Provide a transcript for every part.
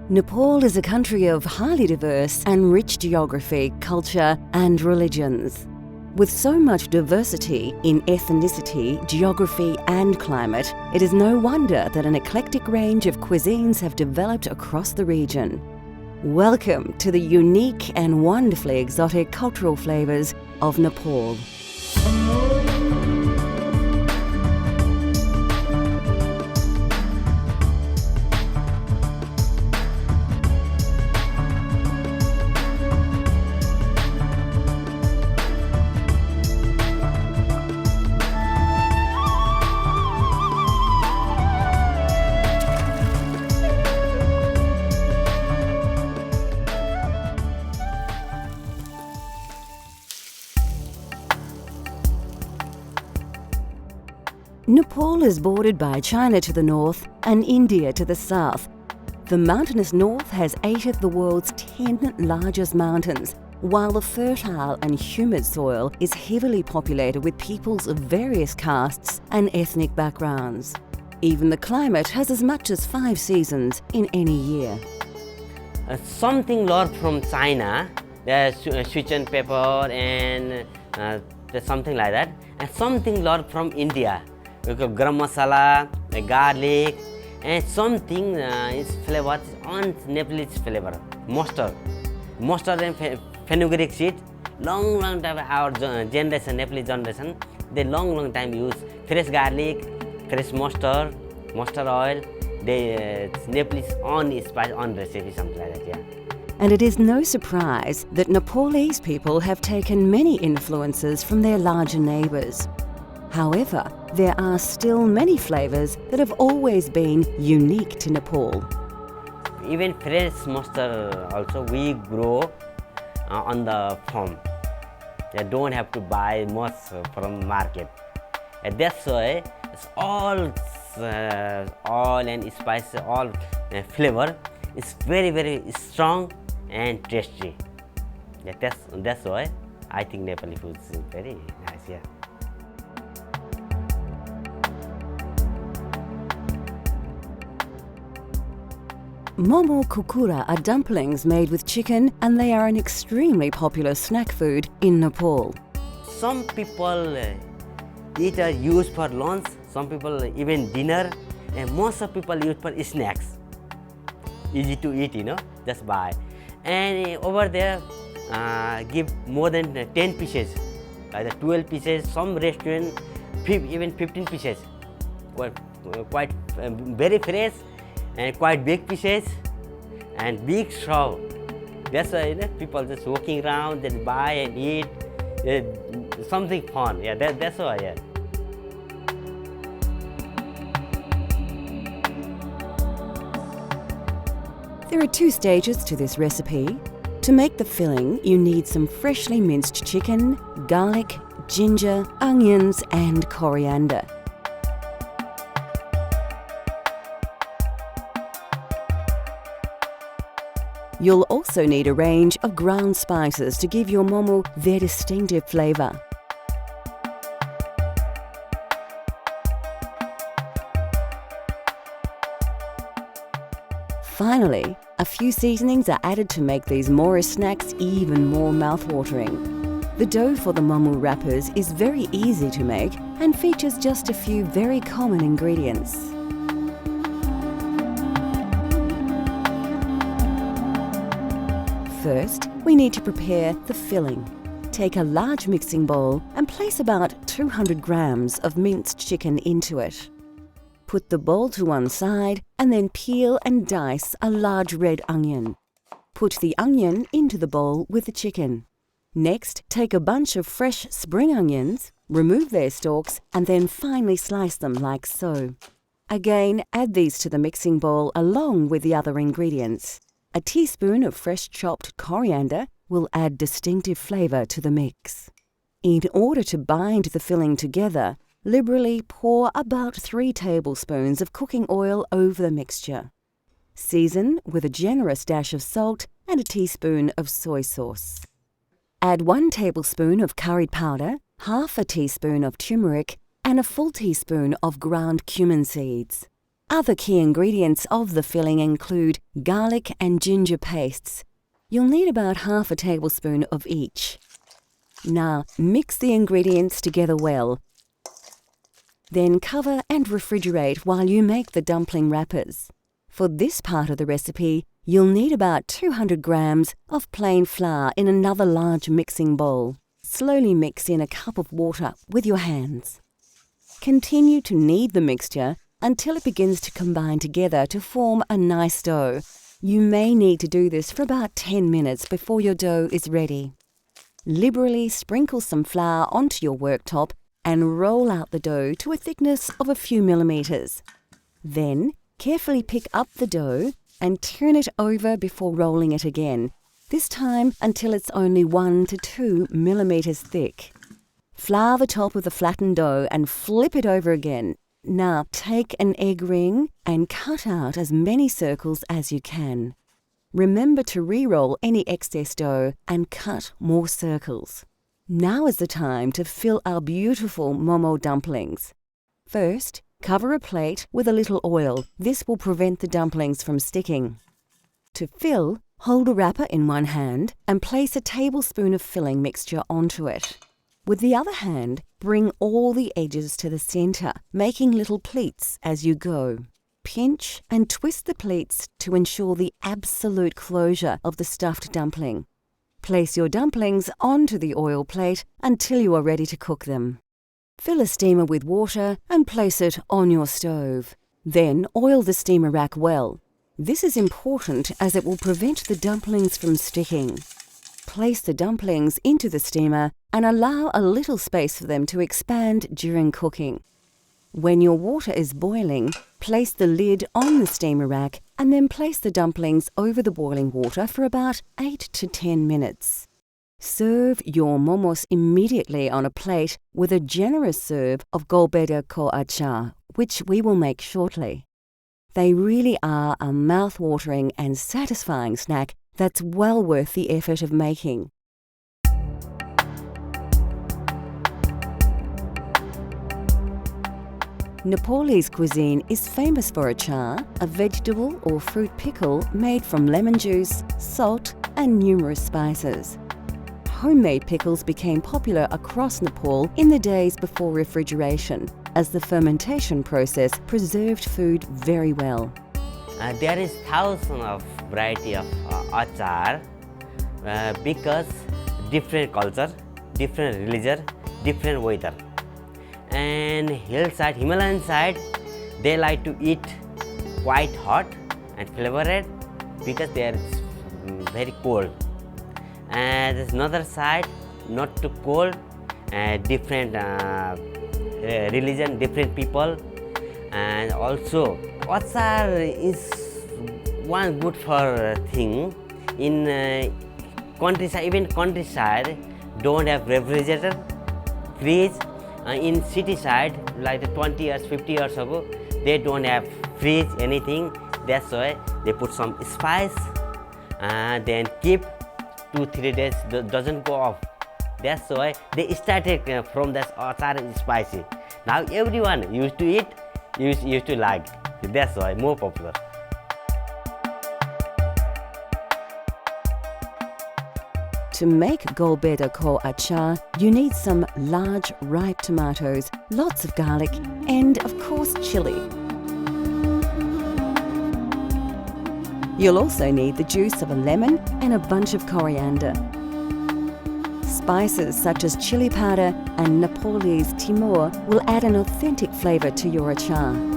Nepal is a country of highly diverse and rich geography, culture, and religions. With so much diversity in ethnicity, geography, and climate, it is no wonder that an eclectic range of cuisines have developed across the region. Welcome to the unique and wonderfully exotic cultural flavours of Nepal. Nepal is bordered by China to the north and India to the south. The mountainous north has 8 of the world's 10 largest mountains, while the fertile and humid soil is heavily populated with peoples of various castes and ethnic backgrounds. Even the climate has as much as 5 seasons in any year. Something lot from China, there's Sichuan pepper and there's something like that, and something lot from India. We got garam masala, garlic, and something is flavored on Nepalese flavor. Mustard and fenugreek seed. Long time our generation, Nepalese generation, they long time use fresh garlic, fresh mustard oil. They Nepalese on spice on recipe, something like that. Yeah. And it is no surprise that Nepalese people have taken many influences from their larger neighbours. However, there are still many flavours that have always been unique to Nepal. Even fresh mustard also we grow on the farm. You don't have to buy much from market. And that's why it's all oil and spice, all flavor is very strong and tasty. Yeah, that's why I think Nepali food is very nice. Yeah. Momo kukura are dumplings made with chicken, and they are an extremely popular snack food in Nepal. Some people eat or use for lunch, some people even dinner, and most of people use for snacks. Easy to eat, just buy. And over there, give more than 10 pieces, either 12 pieces, some restaurant, even 15 pieces. Quite very fresh and quite big pieces and big straw. That's why people just walking around, they buy and eat. Something fun. Yeah, that's why. Yeah. There are 2 stages to this recipe. To make the filling, you need some freshly minced chicken, garlic, ginger, onions, and coriander. You'll also need a range of ground spices to give your momo their distinctive flavour. Finally, a few seasonings are added to make these Morris snacks even more mouth-watering. The dough for the momo wrappers is very easy to make and features just a few very common ingredients. First, we need to prepare the filling. Take a large mixing bowl and place about 200 grams of minced chicken into it. Put the bowl to one side and then peel and dice a large red onion. Put the onion into the bowl with the chicken. Next, take a bunch of fresh spring onions, remove their stalks, and then finely slice them like so. Again, add these to the mixing bowl along with the other ingredients. A teaspoon of fresh chopped coriander will add distinctive flavour to the mix. In order to bind the filling together, liberally pour about 3 tablespoons of cooking oil over the mixture. Season with a generous dash of salt and a teaspoon of soy sauce. Add 1 tablespoon of curry powder, half a teaspoon of turmeric, and a full teaspoon of ground cumin seeds. Other key ingredients of the filling include garlic and ginger pastes. You'll need about half a tablespoon of each. Now, mix the ingredients together well. Then cover and refrigerate while you make the dumpling wrappers. For this part of the recipe, you'll need about 200 grams of plain flour in another large mixing bowl. Slowly mix in a cup of water with your hands. Continue to knead the mixture until it begins to combine together to form a nice dough. You may need to do this for about 10 minutes before your dough is ready. Liberally sprinkle some flour onto your worktop and roll out the dough to a thickness of a few millimeters. Then, carefully pick up the dough and turn it over before rolling it again, this time until it's only 1 to 2 millimeters thick. Flour the top of the flattened dough and flip it over again. Now take an egg ring and cut out as many circles as you can. Remember to re-roll any excess dough and cut more circles. Now is the time to fill our beautiful momo dumplings. First, cover a plate with a little oil. This will prevent the dumplings from sticking. To fill, hold a wrapper in one hand and place a tablespoon of filling mixture onto it. With the other hand, bring all the edges to the center, making little pleats as you go. Pinch and twist the pleats to ensure the absolute closure of the stuffed dumpling. Place your dumplings onto the oil plate until you are ready to cook them. Fill a steamer with water and place it on your stove. Then oil the steamer rack well. This is important as it will prevent the dumplings from sticking. Place the dumplings into the steamer and allow a little space for them to expand during cooking. When your water is boiling, place the lid on the steamer rack and then place the dumplings over the boiling water for about 8 to 10 minutes. Serve your momos immediately on a plate with a generous serve of golbeda ko achar, which we will make shortly. They really are a mouth-watering and satisfying snack that's well worth the effort of making. Nepalese cuisine is famous for achar, a vegetable or fruit pickle made from lemon juice, salt, and numerous spices. Homemade pickles became popular across Nepal in the days before refrigeration, as the fermentation process preserved food very well. There is thousands of variety of achar because different culture, different religion, different weather. And hillside, Himalayan side, they like to eat quite hot and flavored because they are very cold. And there's another side, not too cold, different religion, different people. And also, achar is one good for thing. In countryside, even countryside, don't have refrigerator, fridge. In city side, like 20 years, 50 years ago, they don't have fridge, anything. That's why they put some spice and then keep 2-3 days, doesn't go off. That's why they started from that achar is spicy. Now everyone used to eat, used to like. That's why more popular. To make golbeda ko achar, you need some large ripe tomatoes, lots of garlic, and of course chili. You'll also need the juice of a lemon and a bunch of coriander. Spices such as chili powder and Nepalese timur will add an authentic flavour to your achar.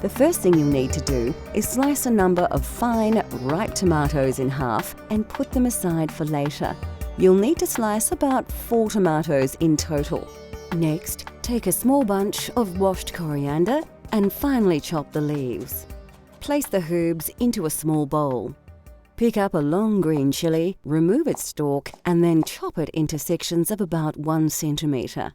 The first thing you'll need to do is slice a number of fine, ripe tomatoes in half and put them aside for later. You'll need to slice about 4 tomatoes in total. Next, take a small bunch of washed coriander and finely chop the leaves. Place the herbs into a small bowl. Pick up a long green chili, remove its stalk, and then chop it into sections of about 1 centimetre.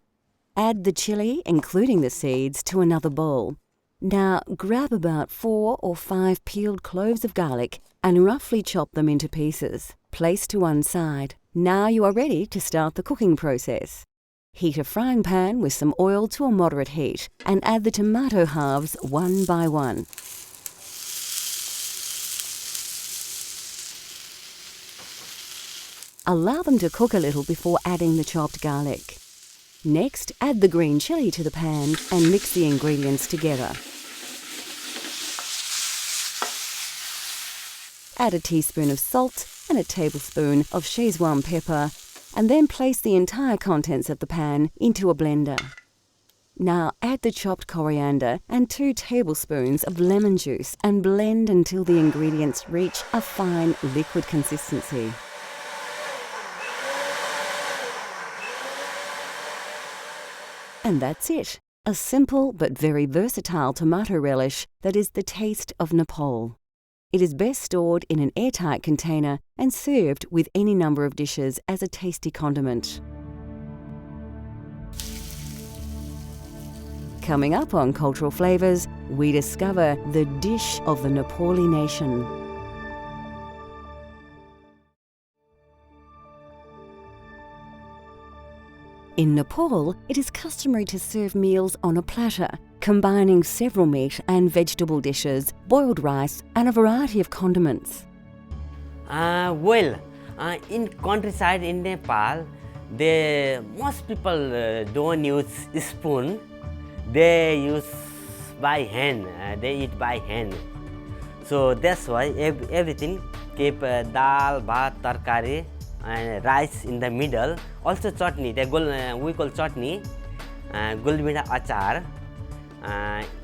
Add the chili, including the seeds, to another bowl. Now grab about 4 or 5 peeled cloves of garlic and roughly chop them into pieces. Place to one side. Now you are ready to start the cooking process. Heat a frying pan with some oil to a moderate heat and add the tomato halves one by one. Allow them to cook a little before adding the chopped garlic. Next, add the green chili to the pan and mix the ingredients together. Add a teaspoon of salt and a tablespoon of Szechuan pepper, and then place the entire contents of the pan into a blender. Now add the chopped coriander and 2 tablespoons of lemon juice and blend until the ingredients reach a fine liquid consistency. And that's it, a simple but very versatile tomato relish that is the taste of Nepal. It is best stored in an airtight container and served with any number of dishes as a tasty condiment. Coming up on Cultural Flavours, we discover the dish of the Nepali nation. In Nepal, it is customary to serve meals on a platter, combining several meat and vegetable dishes, boiled rice, and a variety of condiments. In countryside in Nepal, most people don't use spoon. They use by hand. They eat by hand. So that's why everything keep dal, bhat, tarkari, and rice in the middle. Also chutney. We call chutney, gulbida achar.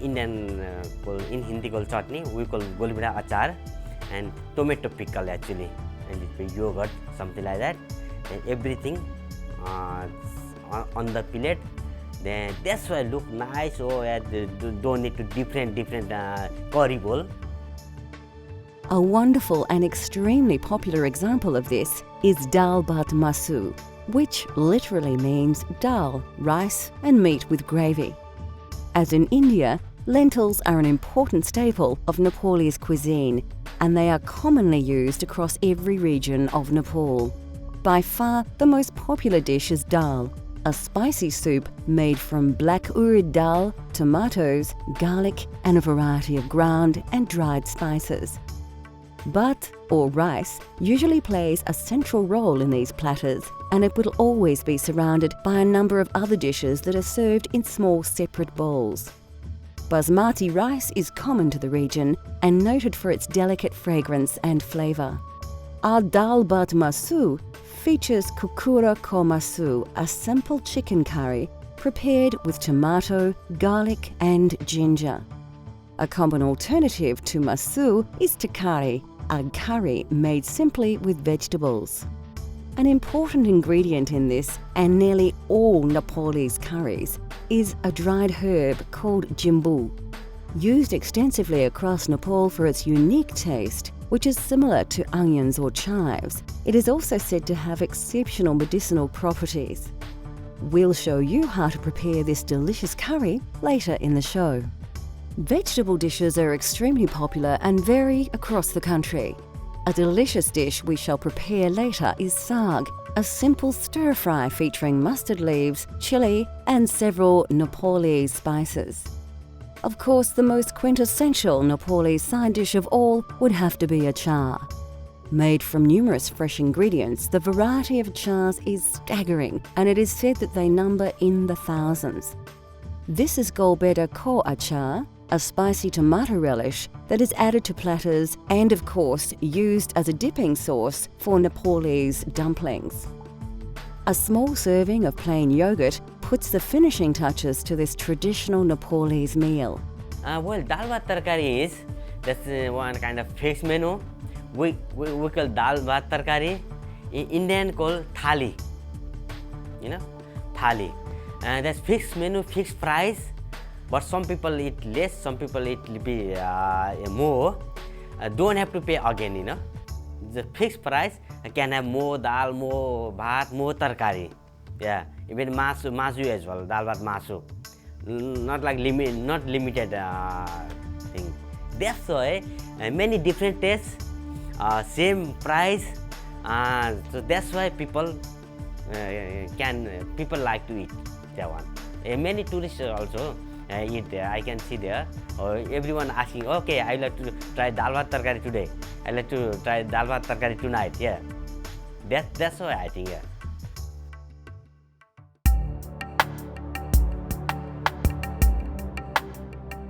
Indian in Hindi call chutney. We call gulbida achar, and tomato pickle actually, and it's yogurt, something like that. And everything on the plate. Then that's why look nice. Don't need to different curry bowl. A wonderful and extremely popular example of this is dal bhat masu, which literally means dal, rice and meat with gravy. As in India, lentils are an important staple of Nepalese cuisine, and they are commonly used across every region of Nepal. By far, the most popular dish is dal, a spicy soup made from black urad dal, tomatoes, garlic and a variety of ground and dried spices. Bhat, or rice, usually plays a central role in these platters, and it will always be surrounded by a number of other dishes that are served in small separate bowls. Basmati rice is common to the region and noted for its delicate fragrance and flavour. Our dal bhat masu features kukura ko masu, a simple chicken curry prepared with tomato, garlic and ginger. A common alternative to masu is takari, a curry made simply with vegetables. An important ingredient in this, and nearly all Nepalese curries, is a dried herb called jimbu. Used extensively across Nepal for its unique taste, which is similar to onions or chives, it is also said to have exceptional medicinal properties. We'll show you how to prepare this delicious curry later in the show. Vegetable dishes are extremely popular and vary across the country. A delicious dish we shall prepare later is saag, a simple stir-fry featuring mustard leaves, chili and several Nepalese spices. Of course, the most quintessential Nepalese side dish of all would have to be achar. Made from numerous fresh ingredients, the variety of achars is staggering, and it is said that they number in the thousands. This is Golbeda ko achar, a spicy tomato relish that is added to platters and, of course, used as a dipping sauce for Nepalese dumplings. A small serving of plain yogurt puts the finishing touches to this traditional Nepalese meal. Dal bhat tarkari is that's one kind of fixed menu. We call dal bhat tarkari. In Indian call thali. Thali. That's fixed menu, fixed price. But some people eat less, some people eat more. Don't have to pay again, The fixed price can have more dal, more bhat, more tarkari. Yeah, even masu as well, dal bhat masu. Not limited thing. That's why many different tastes, same price, So that's why people people like to eat that one. Many tourists also eat there. I can see there. Everyone asking, okay, I like to try dal bhat tarkari today. I like to try dal bhat tarkari tonight. Yeah, that's why I think. Yeah.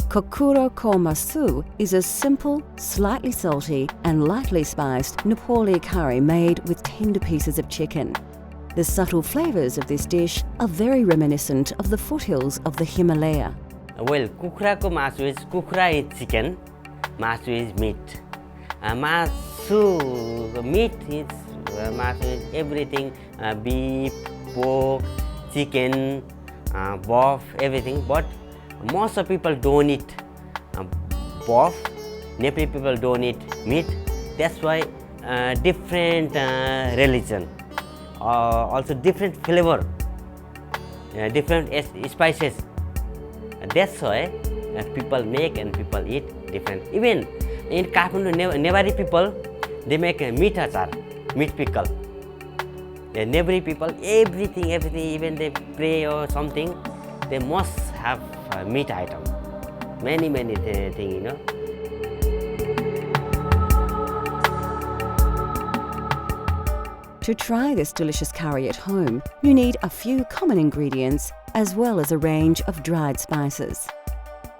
Kokuro Komasu is a simple, slightly salty and lightly spiced Nepali curry made with tender pieces of chicken. The subtle flavours of this dish are very reminiscent of the foothills of the Himalaya. Well, kukrako masu is kukra is chicken, masu is meat. Meat is masu is everything, beef, pork, chicken, beef, everything. But most of people don't eat beef. Nepali people don't eat meat. That's why different religion, also different flavor, different spices. That's why people make and people eat different. Even in Kathmandu, Nepali people, they make meat achar, meat pickle. Nepali people, everything, even they pray or something, they must have meat item. Many things, you know. To try this delicious curry at home, you need a few common ingredients as well as a range of dried spices.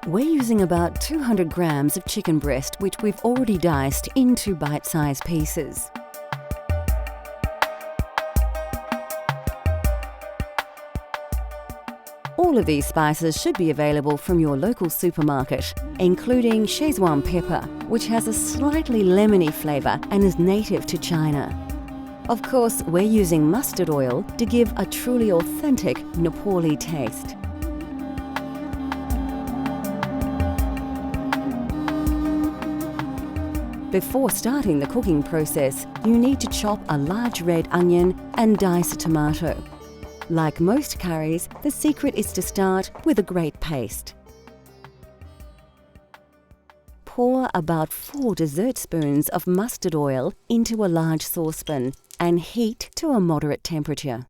We're using about 200 grams of chicken breast, which we've already diced into bite-sized pieces. All of these spices should be available from your local supermarket, including Szechuan pepper, which has a slightly lemony flavour and is native to China. Of course, we're using mustard oil to give a truly authentic Nepali taste. Before starting the cooking process, you need to chop a large red onion and dice a tomato. Like most curries, the secret is to start with a great paste. Pour about 4 dessert spoons of mustard oil into a large saucepan and heat to a moderate temperature.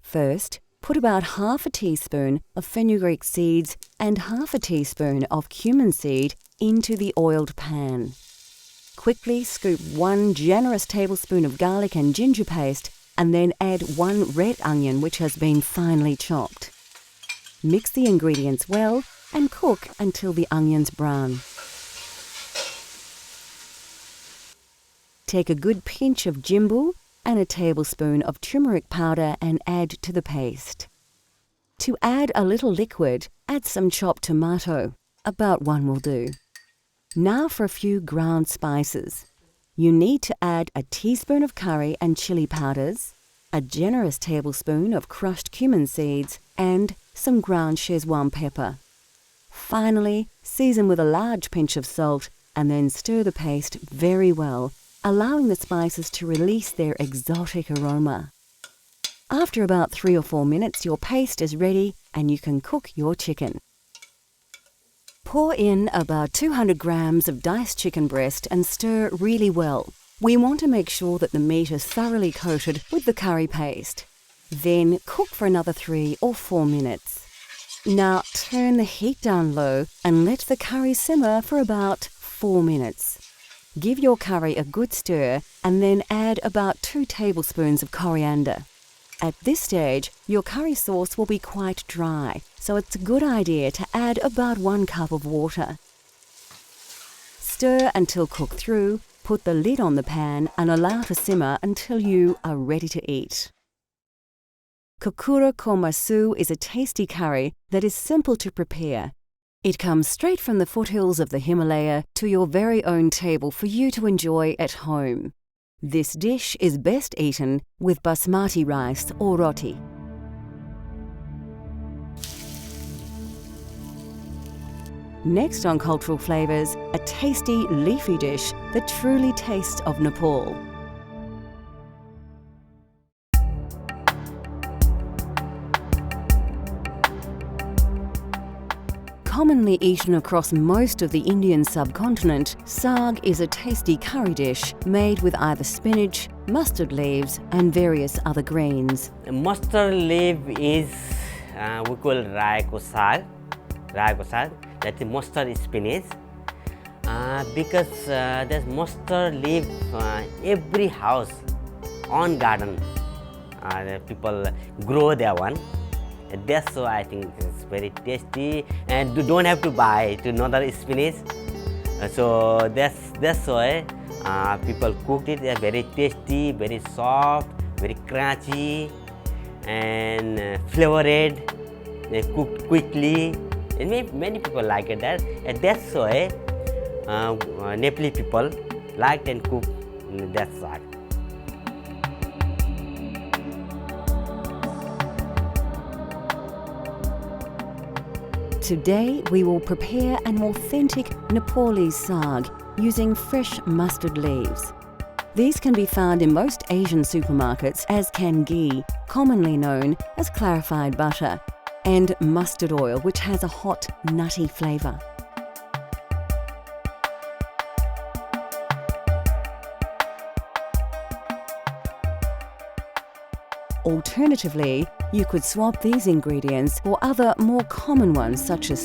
First, put about half a teaspoon of fenugreek seeds and half a teaspoon of cumin seed into the oiled pan. Quickly scoop 1 generous tablespoon of garlic and ginger paste and then add 1 red onion which has been finely chopped. Mix the ingredients well and cook until the onions brown. Take a good pinch of jimbu and a tablespoon of turmeric powder and add to the paste. To add a little liquid, add some chopped tomato. About 1 will do. Now for a few ground spices. You need to add a teaspoon of curry and chili powders, a generous tablespoon of crushed cumin seeds, and some ground Szechuan pepper. Finally, season with a large pinch of salt and then stir the paste very well, allowing the spices to release their exotic aroma. After about 3 or 4 minutes, your paste is ready and you can cook your chicken. Pour in about 200 grams of diced chicken breast and stir really well. We want to make sure that the meat is thoroughly coated with the curry paste. Then cook for another 3 or 4 minutes. Now turn the heat down low and let the curry simmer for about 4 minutes. Give your curry a good stir and then add about 2 tablespoons of coriander. At this stage, your curry sauce will be quite dry, so it's a good idea to add about 1 cup of water. Stir until cooked through, put the lid on the pan and allow to simmer until you are ready to eat. Kokuro Komasu is a tasty curry that is simple to prepare. It comes straight from the foothills of the Himalaya to your very own table for you to enjoy at home. This dish is best eaten with basmati rice or roti. Next on Cultural Flavours, a tasty leafy dish that truly tastes of Nepal. Commonly eaten across most of the Indian subcontinent, saag is a tasty curry dish made with either spinach, mustard leaves and various other greens. Mustard leaf is we call rai ko saag. That's mustard spinach. Because there's mustard leaf every house on garden. The people grow their one. That's why I think it's very tasty, and you don't have to buy to another spinach. So that's why people cooked it. They're very tasty, very soft, very crunchy, and flavored. They cooked quickly, and many people like it. And that's why Nepali people liked and cooked that saag. Today we will prepare an authentic Nepalese saag using fresh mustard leaves. These can be found in most Asian supermarkets as can ghee, commonly known as clarified butter, and mustard oil, which has a hot, nutty flavour. Alternatively, you could swap these ingredients for other more common ones such as